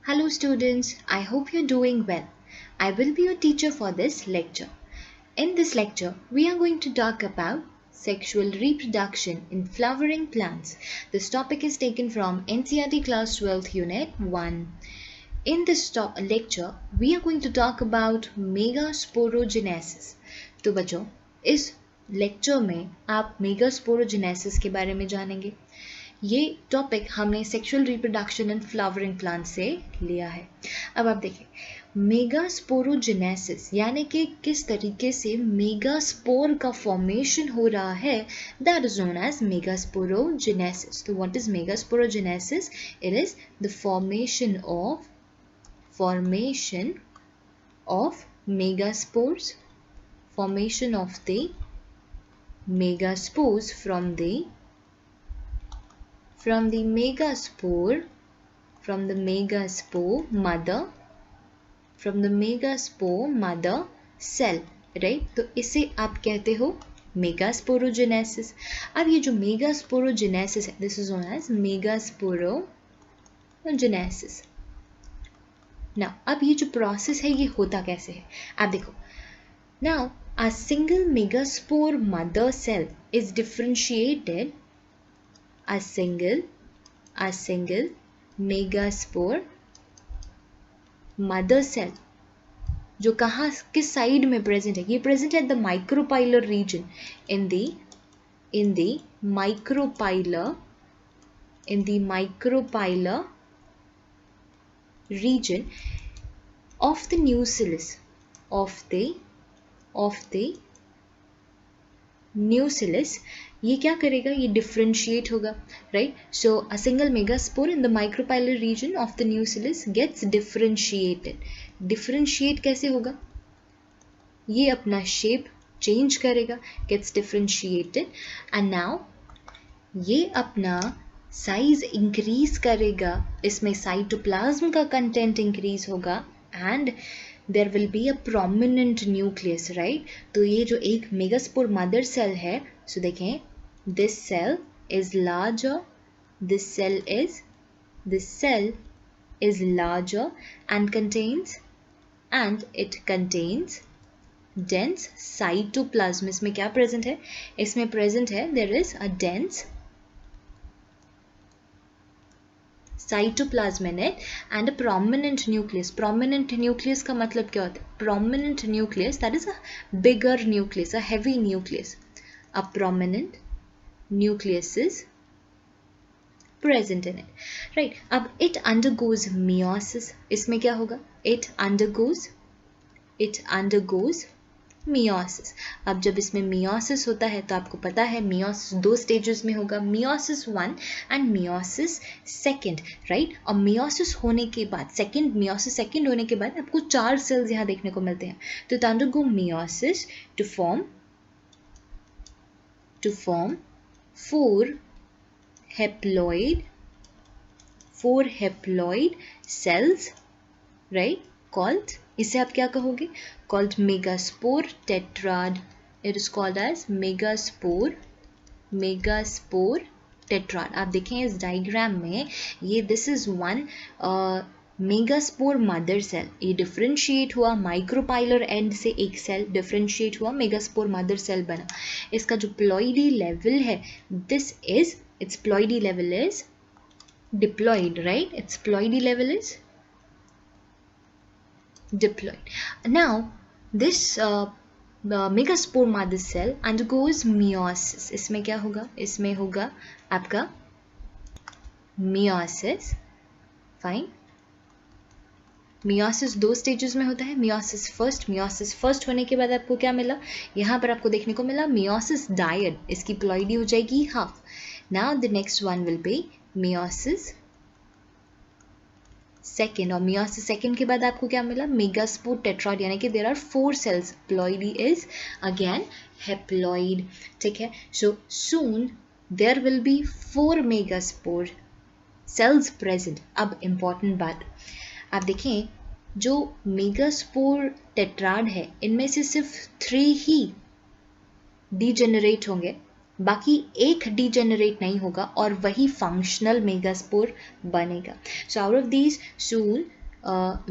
Hello students, I hope you're doing well. I will be your teacher for this lecture. In this lecture, we are going to talk about sexual reproduction in flowering plants. This topic is taken from NCERT Class 12 Unit 1. In this lecture, we are going to talk about megasporogenesis. तो बच्चों, इस lecture में आप megasporogenesis के बारे में जानेंगे. ये टॉपिक हमने sexual reproduction in flowering plant से लिया है. अब आप देखिए मेगास्पोरोजेनेसिस यानी कि किस तरीके से मेगास्पोर का फॉर्मेशन हो रहा है, that is known as megasporogenesis. तो what is megasporogenesis? It is the formation of megaspores, formation of the megaspores from the megaspore mother cell, right. तो इसे आप कहते हो मेगास्पोरोजेनेसिस. अब ये जो मेगास्पोरोजेनेसिस है, this is known as megasporogenesis. Now अब ये जो प्रोसेस है ये होता कैसे है, आप देखो. Now a single megaspore mother cell is differentiated. A single megaspore mother cell जो कहाँ किस साइड में प्रेजेंट है, ये प्रेजेंट है the micropylar reason. In the micropylar region of the nucellus ये क्या करेगा, ये डिफ्रेंशिएट होगा, right. So a single megaspore in the micropylar region of the nucellus gets differentiated. Differentiate कैसे होगा, ये अपना शेप चेंज करेगा, गेट्स डिफ्रेंशिएटेड, एंड नाउ ये अपना साइज इंक्रीज करेगा, इसमें साइटोप्लाज्म का कंटेंट इंक्रीज होगा, and there will be a prominent nucleus, right. तो ये जो एक मेगास्पोर मदर सेल है, सो देखें, this cell is larger, this cell is larger and it contains dense cytoplasm. इसमें क्या प्रेजेंट है, इसमें प्रेजेंट है there is a dense cytoplasm in it and a prominent nucleus. Prominent nucleus का मतलब क्या होता है? Prominent nucleus, that is a bigger nucleus, a heavy nucleus. A prominent nucleus is present in it, right. अब it undergoes meiosis. इसमें क्या होगा, it undergoes meiosis. अब जब इसमें मियोसिस होता है तो आपको पता है मियोसिस दो स्टेजेस में होगा, मियोसिस 1 एंड मियोसिस 2, राइट. और मियोसिस होने के बाद मियोसिस सेकेंड होने के बाद आपको 4 सेल्स यहाँ देखने को मिलते हैं. तो it undergo meiosis to form 4 haploid cells, right, called, इसे आप क्या कहोगे, called megaspore tetrad. It is called as megaspore tetrad. आप देखें इस डायग्राम में, ये this is one megaspore mother cell. ये डिफ्रेंशिएट हुआ माइक्रोपाइलर एंड से, एक सेल डिफ्रेंशिएट हुआ, मेगास्पोर मदर सेल बना. इसका जो प्लॉइडी लेवल है, this is its ploidy level is diploid, right. Its ploidy level is diploid. Now this megaspore mother cell undergoes meiosis. इसमें क्या होगा, इसमें होगा आपका meiosis. फाइन. मियोसिस 2 स्टेजेस में होता है. मियोसिस फर्स्ट होने के बाद आपको क्या मिला, यहाँ पर आपको देखने को मिला मियोसिस डायड. इसकी प्लॉइडी हो जाएगी half. Now the next one will be meiosis second. और मियोसिस सेकेंड के बाद आपको क्या मिला, मेगास्पोर टेट्राड, यानी कि there are 4 cells. Ploidy is again haploid, ठीक है. So soon there will be 4 megaspore cells present. अब इंपॉर्टेंट बात, आप देखें जो मेगास्पोर टेट्राड है, इनमें से सिर्फ 3 ही डीजेनरेट होंगे, बाकी एक डीजेनरेट नहीं होगा और वही फंक्शनल मेगास्पोर बनेगा. So out of these soon,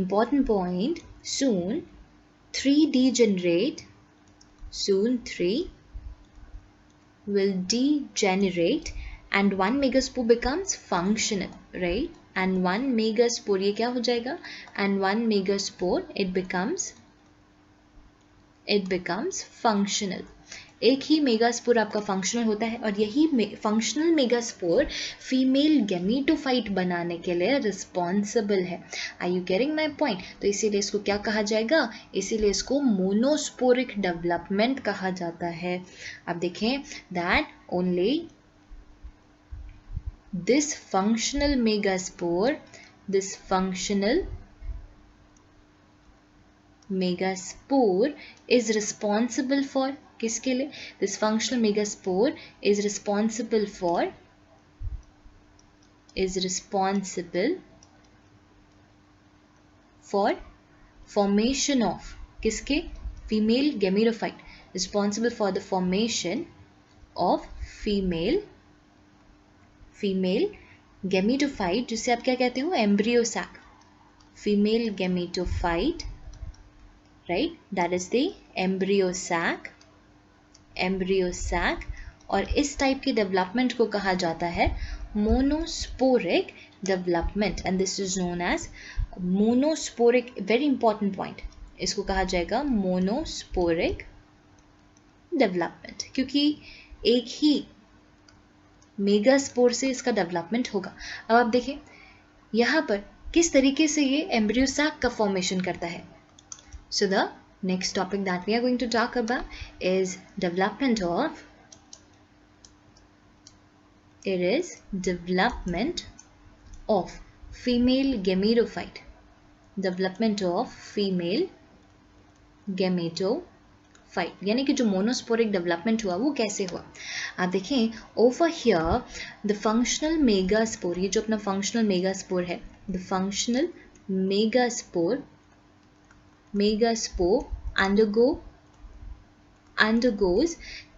important point, soon 3 degenerate, soon 3 will degenerate and 1 megaspore becomes functional, right? And 1 megaspore ये क्या हो जाएगा? And 1 megaspore it becomes functional. एक ही मेगास्पोर आपका फंक्शनल होता है और यही फंक्शनल मेगास्पोर फीमेल गैमीटोफाइट बनाने के लिए रिस्पॉन्सिबल है. Are you getting my point? तो इसीलिए इसको क्या कहा जाएगा? इसीलिए इसको मोनोस्पोरिक डेवलपमेंट कहा जाता है. अब देखें that only this functional megaspore is responsible for किसके लिए? This functional megaspore is responsible for formation of किसके? Female gametophyte. Responsible for the formation of female gametophyte, जिसे आप क्या कहते हो? Embryo sac. Female gametophyte, right? That is the embryo sac. और इस टाइप के डेवलपमेंट को कहा जाता है monosporic development and this is known as monosporic. Very important point, इसको कहा जाएगा मोनोस्पोरिक डेवलपमेंट क्योंकि एक ही मेगास्पोर से इसका डेवलपमेंट होगा. अब आप देखें यहाँ पर किस तरीके से ये एम्ब्रियो सैक का फॉर्मेशन करता है. So the next topic that we are going to talk about is development of female gametophyte. Development of female gametophyte यानी कि जो मोनोस्पोरिक डेवलपमेंट हुआ वो कैसे हुआ. आप देखें over here the functional megaspore, ये जो अपना फंक्शनल मेगास्पोर है, the functional megaspore undergoes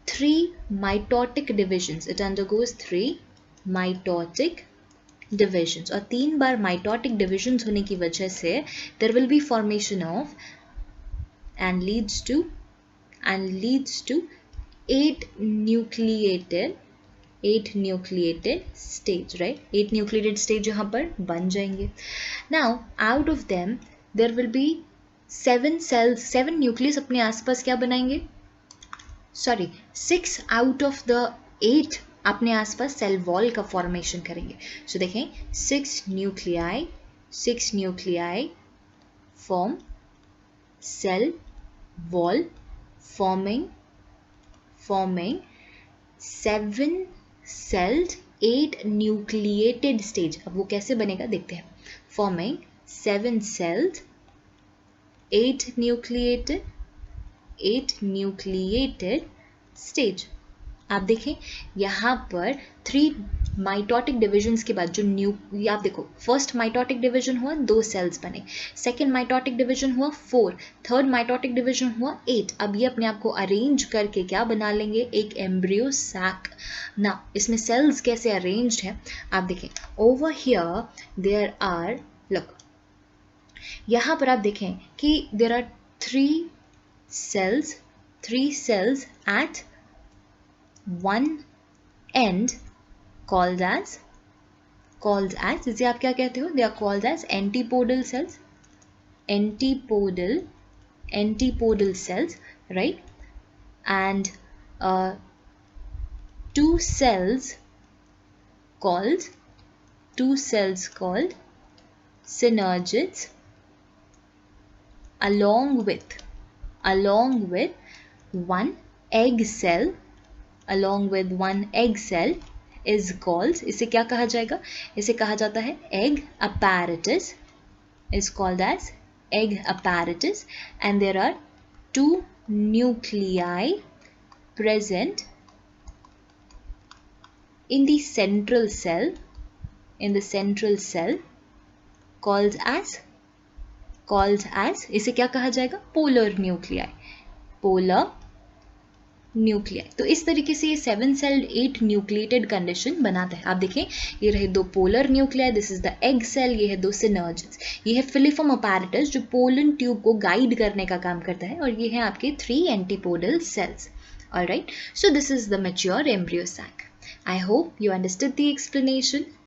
3 mitotic divisions. It undergoes 3 mitotic divisions और 3 बार mitotic divisions होने की वजह से there will be formation of and leads to 8 nucleated stage, right? 8 nucleated stage यहाँ पर बन जाएंगे. Now out of them there will be 7 cells, 7 nucleus अपने आसपास क्या बनाएंगे? 6 आउट ऑफ द 8 अपने आसपास सेल वॉल का फॉर्मेशन करेंगे. सो देखें 6 nuclei form cell wall forming 7 celled 8 nucleated stage. अब वो कैसे बनेगा देखते हैं. Forming 7 celled 8 nucleated stage. आप देखें यहाँ पर 3 माइटोटिक डिविजन्स के बाद जो आप देखो फर्स्ट माइटोटिक डिवीजन हुआ 2 सेल्स बने, सेकेंड माइटोटिक डिवीजन हुआ 4, थर्ड माइटोटिक डिवीजन हुआ 8. अब ये अपने आप को अरेंज करके क्या बना लेंगे? एक एम्ब्रियो सैक. ना इसमें सेल्स कैसे अरेंज्ड है आप देखें. Over here there are, look यहाँ पर आप देखें कि there are 3 cells at one end called as इसे आप क्या कहते हो? They are called as antipodal cells. Antipodal cells, right? And 2 cells called synergids along with one egg cell is called, इसे क्या कहा जाएगा? इसे कहा जाता है egg apparatus, is called as egg apparatus, and there are 2 nuclei present in the central cell called as इसे क्या कहा जाएगा? Polar nuclei. न्यूक्लियाई। तो इस तरीके से ये 7 सेल्ड 8 न्यूक्लिएटेड कंडीशन बनाता है। आप देखें ये रहे 2 polar nuclei, this is the egg cell, ये है 2 सिनर्जिड्स, ये है फिलिफॉर्म अपैरेटस जो पोलन ट्यूब को गाइड करने का काम करता है, और ये है आपके 3 antipodal cells. Alright, so this is the mature embryo sac. I hope you understood the explanation.